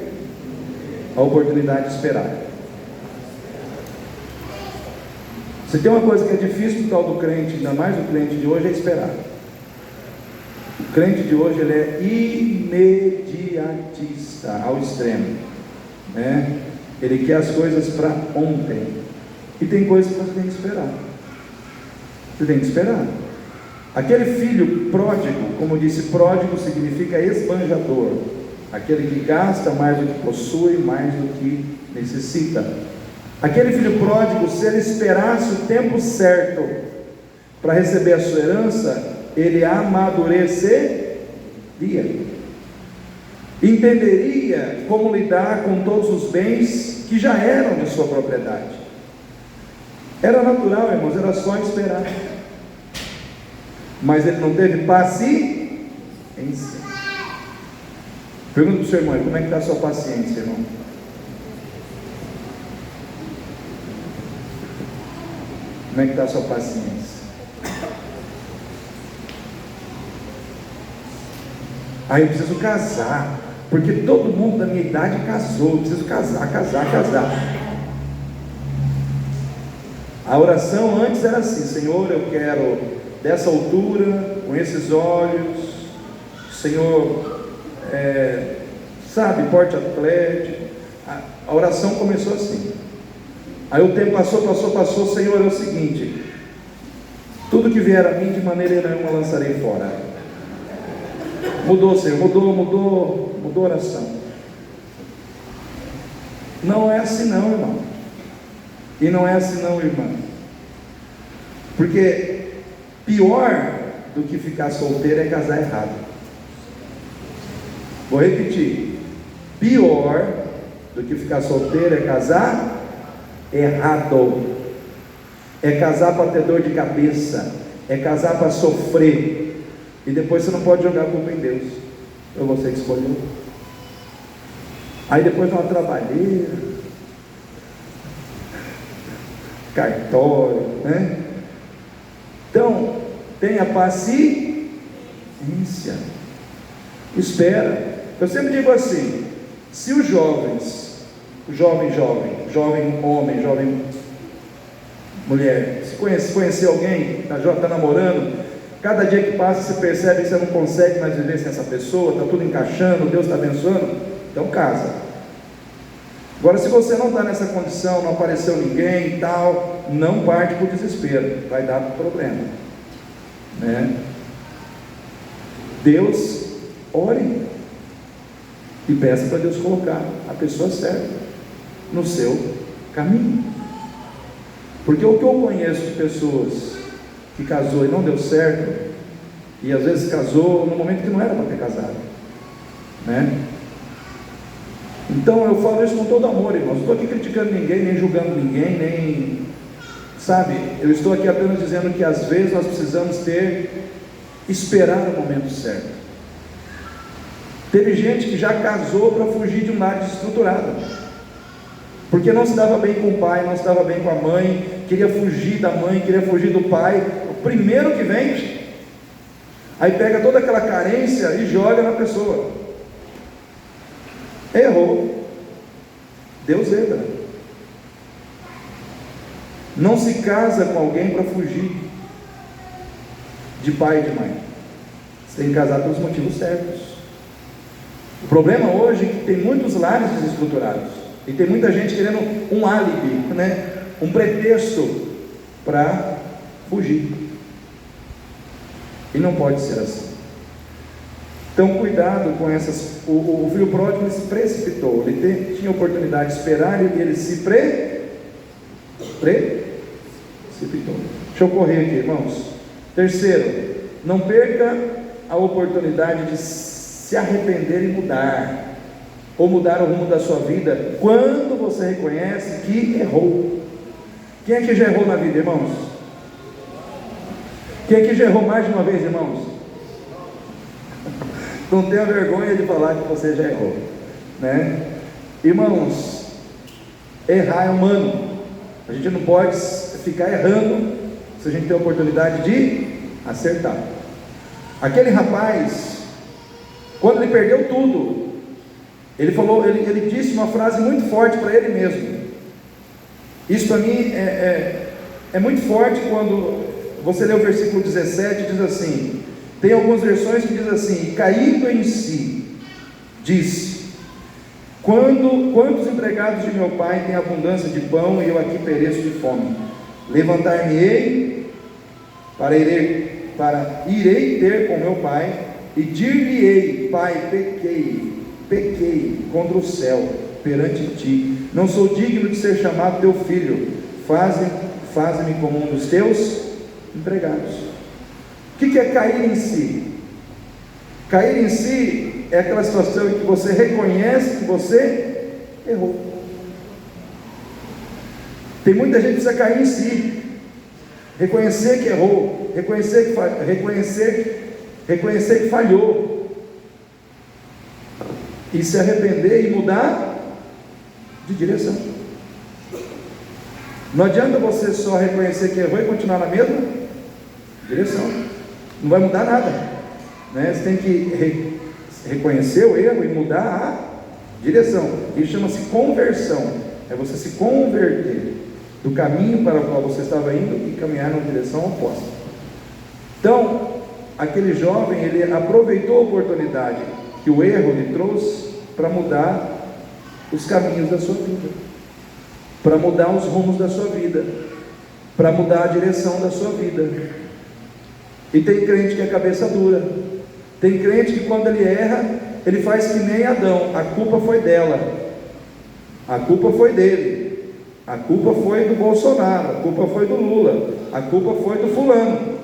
a oportunidade de esperar. Se tem uma coisa que é difícil para o tal do crente, ainda mais o crente de hoje, é esperar. O crente de hoje, ele é imediatista ao extremo, né? Ele quer as coisas para ontem, e tem coisas que você tem que esperar. Você tem que esperar. Aquele filho pródigo, como eu disse, pródigo significa esbanjador, aquele que gasta mais do que possui, mais do que necessita. Aquele filho pródigo, se ele esperasse o tempo certo para receber a sua herança, ele amadureceria, entenderia como lidar com todos os bens que já eram de sua propriedade. Era natural, irmãos, era só esperar. Mas ele não teve paciência. Pergunta para o seu irmão: como é que está a sua paciência, irmão? Como é que está a sua paciência? Aí eu preciso casar, porque todo mundo da minha idade casou. Eu preciso casar. A oração antes era assim: Senhor, eu quero dessa altura, com esses olhos, Senhor, porte atlético. A oração começou assim. Aí o tempo passou. Senhor, é o seguinte: tudo que vier a mim, de maneira nenhuma lançarei fora. Mudou, Senhor, mudou a oração. Não é assim não, irmão. E não é assim não, irmã. Porque pior do que ficar solteiro é casar errado. Vou repetir: pior do que ficar solteiro é casar errado. É casar para ter dor de cabeça, é casar para sofrer, e depois você não pode jogar a culpa em Deus. Foi você que escolheu. Aí depois de uma trabalheira, cartório, né? Então, tenha paciência, espera. Eu sempre digo assim: se os jovens, jovem homem, jovem mulher, se conhecer alguém, está namorando, cada dia que passa você percebe que você não consegue mais viver sem essa pessoa, está tudo encaixando, Deus está abençoando, então casa. Agora, se você não está nessa condição, não apareceu ninguém e tal, não parte por desespero, vai dar problema, né? Deus, ore e peça para Deus colocar a pessoa certa no seu caminho. Porque o que eu conheço de pessoas que casou e não deu certo, e às vezes casou no momento que não era para ter casado, né? Então eu falo isso com todo amor, irmãos. Não estou aqui criticando ninguém, nem julgando ninguém, nem, sabe, eu estou aqui apenas dizendo que às vezes nós precisamos esperar o momento certo. Teve gente que já casou para fugir de um lar desestruturado, porque não se dava bem com o pai, não se dava bem com a mãe, queria fugir da mãe, queria fugir do pai. O primeiro que vem, aí pega toda aquela carência e joga na pessoa. Errou. Deus erra. Não se casa com alguém para fugir de pai e de mãe. Você tem que casar pelos motivos certos. O problema hoje é que tem muitos lares desestruturados, e tem muita gente querendo um álibi, né? Um pretexto para fugir. E não pode ser assim. Então cuidado com essas. O filho pródigo, ele se precipitou, ele tinha oportunidade de esperar, e ele se precipitou. Deixa eu correr aqui, irmãos. Terceiro, não perca a oportunidade de se arrepender e mudar, ou mudar o rumo da sua vida, quando você reconhece que errou. Quem é que já errou na vida, irmãos? Quem é que já errou mais de uma vez, irmãos? Não tenha vergonha de falar que você já errou, né? Irmãos, errar é humano. A gente não pode ficar errando se a gente tem a oportunidade de acertar. Aquele rapaz, quando ele perdeu tudo, ele disse uma frase muito forte para ele mesmo. Isso para mim é muito forte. Quando você lê o versículo 17, diz assim, tem algumas versões que diz assim: caído em si, disse: quantos empregados de meu pai têm abundância de pão e eu aqui pereço de fome? Levantar-me-ei para irei ter com meu pai e dir-lhe-ei: pai, pequei contra o céu perante ti, não sou digno de ser chamado teu filho, faze-me como um dos teus empregados. O que é cair em si? Cair em si é aquela situação em que você reconhece que você errou. Tem muita gente que precisa cair em si, reconhecer que errou, reconhecer que falhou, e se arrepender e mudar de direção. Não adianta você só reconhecer que errou e continuar na mesma direção. Não vai mudar nada, né? Você tem que reconhecer o erro e mudar a direção. Isso chama-se conversão. É você se converter do caminho para o qual você estava indo e caminhar na direção oposta. Então, aquele jovem, ele aproveitou a oportunidade que o erro lhe trouxe para mudar os caminhos da sua vida, para mudar os rumos da sua vida, para mudar a direção da sua vida. E tem crente que é cabeça dura, tem crente que quando ele erra, ele faz que nem Adão: a culpa foi dela, a culpa foi dele, a culpa foi do Bolsonaro, a culpa foi do Lula, a culpa foi do fulano,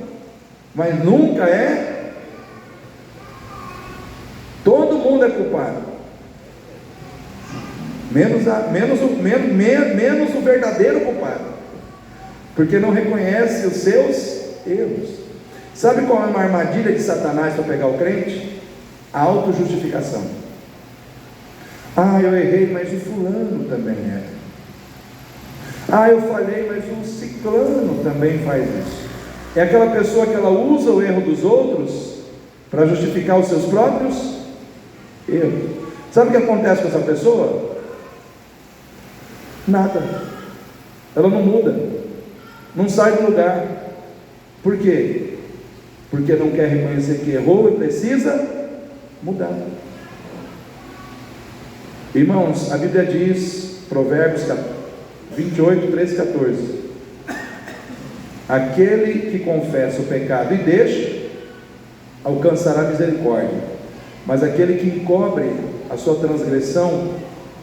mas nunca é. Todo mundo é culpado, menos o verdadeiro culpado, porque não reconhece os seus erros. Sabe qual é uma armadilha de Satanás para pegar o crente? A autojustificação. Eu errei, mas o fulano também é. Eu falhei, mas o ciclano também faz isso. É aquela pessoa que ela usa o erro dos outros para justificar os seus próprios erros. Sabe o que acontece com essa pessoa? Nada. Ela não muda, não sai do lugar. Por quê? Porque não quer reconhecer que errou e precisa mudar. Irmãos, a Bíblia diz, Provérbios 28, 13, 14: aquele que confessa o pecado e deixa, alcançará misericórdia, mas aquele que encobre a sua transgressão,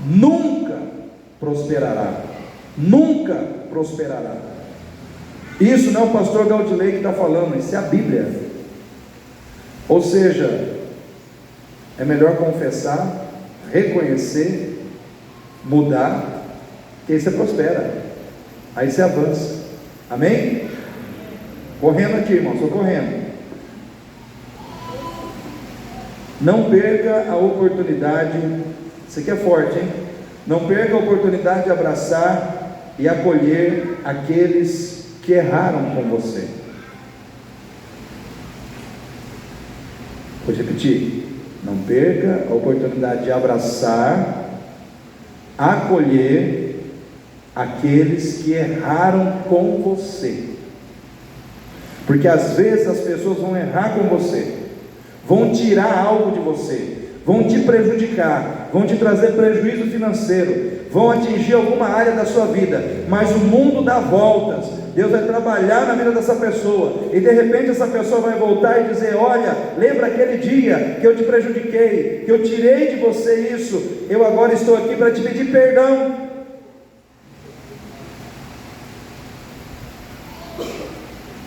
nunca prosperará. Nunca prosperará. Isso não é o pastor Gaudilei que está falando, isso é a Bíblia. Ou seja, é melhor confessar, reconhecer, mudar, que aí você prospera, aí você avança. Amém? Correndo aqui, irmão, estou correndo. Não perca a oportunidade, isso aqui é forte, hein? Não perca a oportunidade de abraçar e acolher aqueles que erraram com você. Vou repetir. Não perca a oportunidade de abraçar, acolher aqueles que erraram com você. Porque às vezes as pessoas vão errar com você, vão tirar algo de você, vão te prejudicar, vão te trazer prejuízo financeiro, vão atingir alguma área da sua vida, mas o mundo dá voltas. Deus vai trabalhar na vida dessa pessoa, e de repente essa pessoa vai voltar e dizer: olha, lembra aquele dia que eu te prejudiquei, que eu tirei de você isso, eu agora estou aqui para te pedir perdão.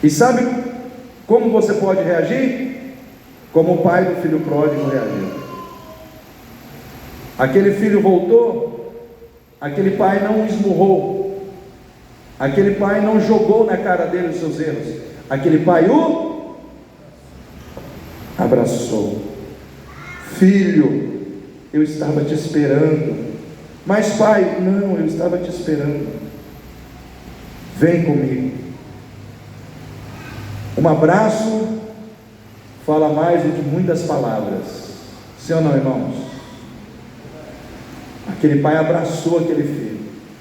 E sabe como você pode reagir? Como o pai do filho pródigo reagiu. Aquele filho voltou, aquele pai não o esmurrou, aquele pai não jogou na cara dele os seus erros, aquele pai o abraçou. Filho, eu estava te esperando. Mas pai, não, eu estava te esperando. Vem comigo. Um abraço fala mais do que muitas palavras. Sim ou não, irmãos? Aquele pai abraçou aquele filho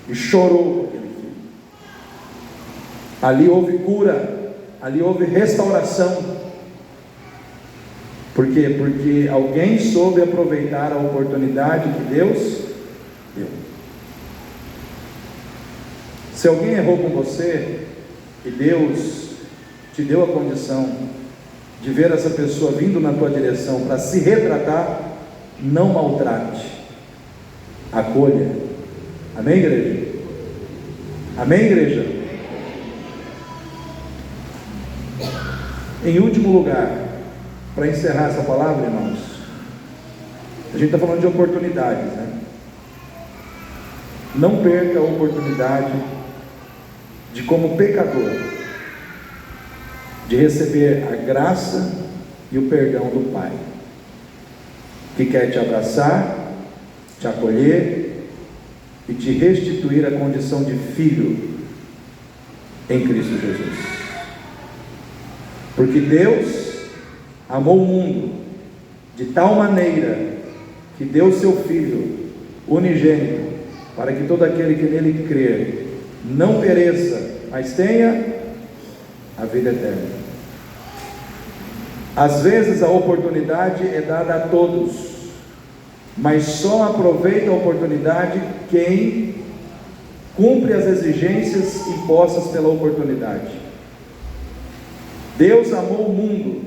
e chorou com aquele filho. Ali houve cura, ali houve restauração. Por quê? Porque alguém soube aproveitar a oportunidade que Deus deu. Se alguém errou com você e Deus te deu a condição de ver essa pessoa vindo na tua direção para se retratar, não maltrate, acolha. Amém, igreja? Amém, igreja? Em último lugar, para encerrar essa palavra, irmãos, a gente está falando de oportunidades, né? Não perca a oportunidade de, como pecador, de receber a graça e o perdão do Pai, que quer te abraçar, te acolher e te restituir a condição de filho em Cristo Jesus. Porque Deus amou o mundo de tal maneira que deu seu Filho unigênito, para que todo aquele que nele crer não pereça, mas tenha a vida eterna. Às vezes a oportunidade é dada a todos, mas só aproveita a oportunidade quem cumpre as exigências impostas pela oportunidade. Deus amou o mundo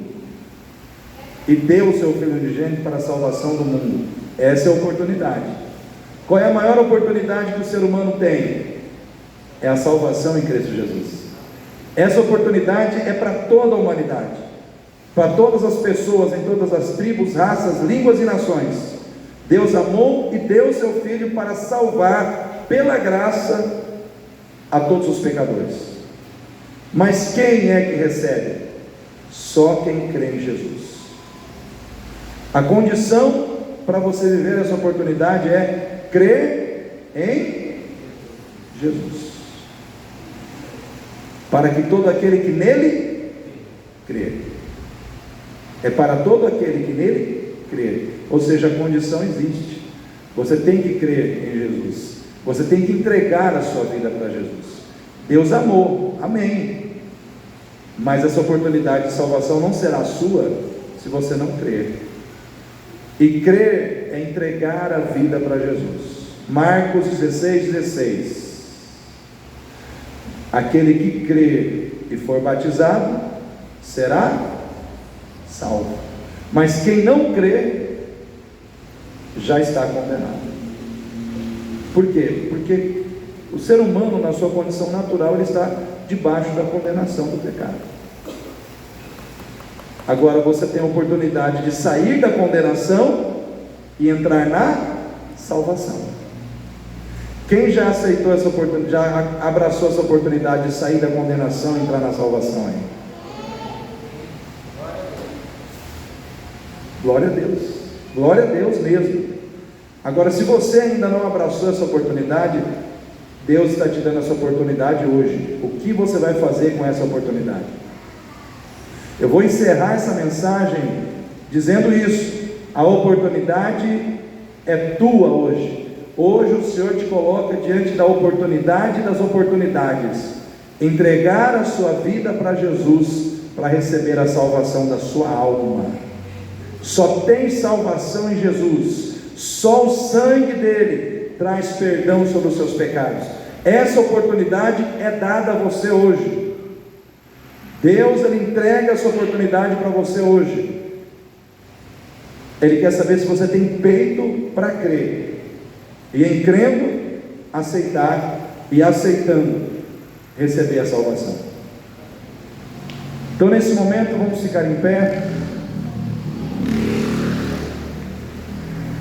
e deu o seu Filho unigênito para a salvação do mundo. Essa é a oportunidade. Qual é a maior oportunidade que o ser humano tem? É a salvação em Cristo Jesus. Essa oportunidade é para toda a humanidade, para todas as pessoas, em todas as tribos, raças, línguas e nações. Deus amou e deu o seu Filho para salvar, pela graça, a todos os pecadores. Mas quem é que recebe? Só quem crê em Jesus. A condição para você viver essa oportunidade é crer em Jesus, para que todo aquele que nele crê. É para todo aquele que nele crê. Ou seja, a condição existe. Você tem que crer em Jesus. Você tem que entregar a sua vida para Jesus. Deus amou, amém. Mas essa oportunidade de salvação não será sua se você não crer. E crer é entregar a vida para Jesus. Marcos 16:16. Aquele que crer e for batizado será salvo, mas quem não crê já está condenado. Por quê? Porque o ser humano, na sua condição natural, ele está debaixo da condenação do pecado. Agora você tem a oportunidade de sair da condenação e entrar na salvação. Quem já aceitou essa oportunidade, já abraçou essa oportunidade de sair da condenação e entrar na salvação aí? Glória a Deus mesmo. Agora, se você ainda não abraçou essa oportunidade, Deus está te dando essa oportunidade hoje. O que você vai fazer com essa oportunidade? Eu vou encerrar essa mensagem dizendo isso: a oportunidade é tua hoje. Hoje o Senhor te coloca diante da oportunidade das oportunidades. Entregar a sua vida para Jesus, para receber a salvação da sua alma. Só tem salvação em Jesus. Só o sangue dele traz perdão sobre os seus pecados. Essa oportunidade é dada a você hoje. Deus, ele entrega essa oportunidade para você hoje. Ele quer saber se você tem peito para crer, e em crendo, aceitar, e aceitando, receber a salvação. Então nesse momento vamos ficar em pé.